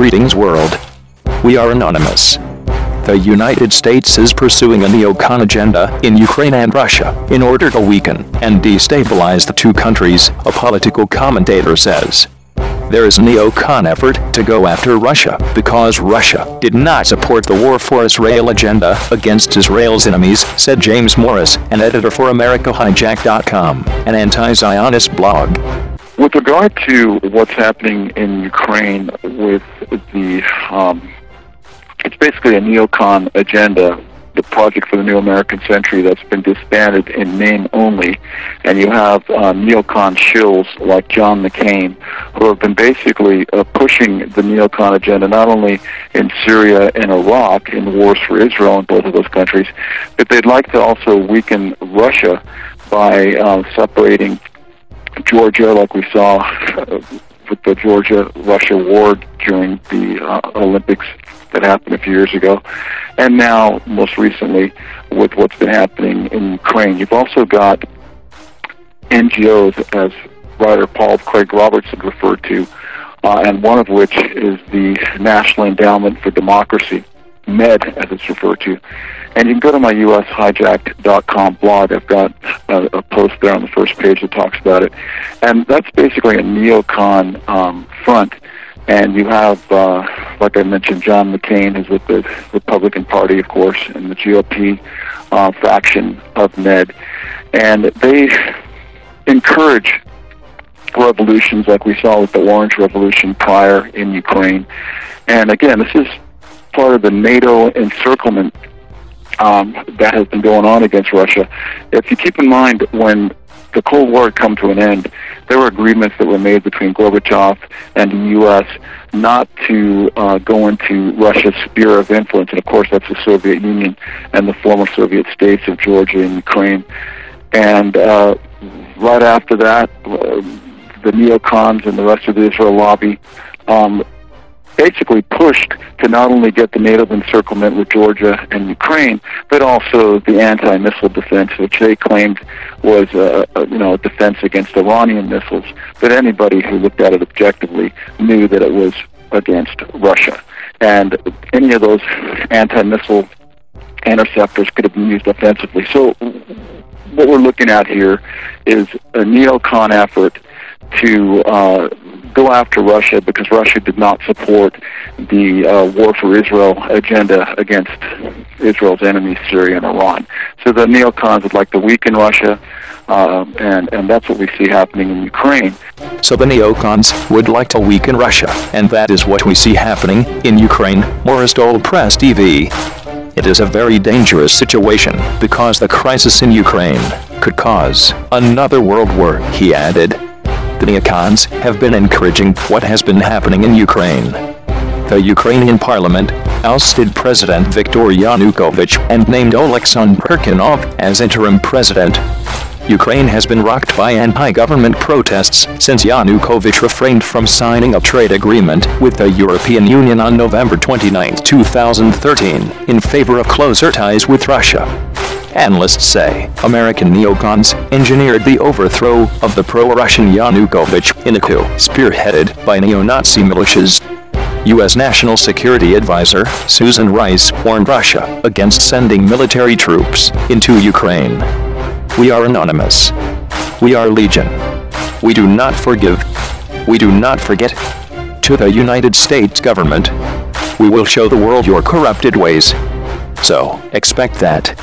Greetings world. We are anonymous. The United States is pursuing a neocon agenda in Ukraine and Russia in order to weaken and destabilize the two countries, a political commentator says. There is a neocon effort to go after Russia because Russia did not support the War for Israel agenda against Israel's enemies, said James Morris, an editor for AmericaHijack.com, an anti-Zionist blog. With regard to what's happening in Ukraine with the, it's basically a neocon agenda, the project for the new American century that's been disbanded in name only, and you have neocon shills like John McCain who have been basically pushing the neocon agenda not only in Syria and Iraq in the wars for Israel in both of those countries, but they'd like to also weaken Russia by separating Georgia, like we saw with the Georgia-Russia war during the Olympics that happened a few years ago, and now, most recently, with what's been happening in Ukraine. You've also got NGOs, as writer Paul Craig Robertson referred to, and one of which is the National Endowment for Democracy, MED, as it's referred to. And you can go to my ushijacked.com blog. I've got a post there on the first page that talks about it. And that's basically a neocon front. And you have, like I mentioned, John McCain, who's with the Republican Party, of course, and the GOP faction of MED. And they encourage revolutions like we saw with the Orange Revolution prior in Ukraine. And again, this is part of the NATO encirclement that has been going on against Russia. If you keep in mind, when the Cold War had come to an end, there were agreements that were made between Gorbachev and the U.S. not to go into Russia's sphere of influence, and of course that's the Soviet Union and the former Soviet states of Georgia and Ukraine. And right after that, the neocons and the rest of the Israel lobby basically pushed to not only get the NATO encirclement with Georgia and Ukraine, but also the anti-missile defense, which they claimed was a defense against Iranian missiles. But anybody who looked at it objectively knew that it was against Russia. And any of those anti-missile interceptors could have been used offensively. So what we're looking at here is a neocon effort to go after Russia because Russia did not support the War for Israel agenda against Israel's enemies, Syria and Iran. So the neocons would like to weaken Russia, and that's what we see happening in Ukraine. So the neocons would like to weaken Russia, and that is what we see happening in Ukraine, Morris told Press TV. It is a very dangerous situation because the crisis in Ukraine could cause another world war, he added. The neocons have been encouraging what has been happening in Ukraine. The Ukrainian parliament ousted President Viktor Yanukovych and named Oleksandr Turchynov as interim president. Ukraine has been rocked by anti-government protests since Yanukovych refrained from signing a trade agreement with the European Union on November 29, 2013, in favor of closer ties with Russia. Analysts say American neocons engineered the overthrow of the pro-Russian Yanukovych in a coup spearheaded by neo-Nazi militias. U.S. National Security Advisor Susan Rice warned Russia against sending military troops into Ukraine. We are anonymous. We are legion. We do not forgive. We do not forget. To the United States government, we will show the world your corrupted ways. So, expect that.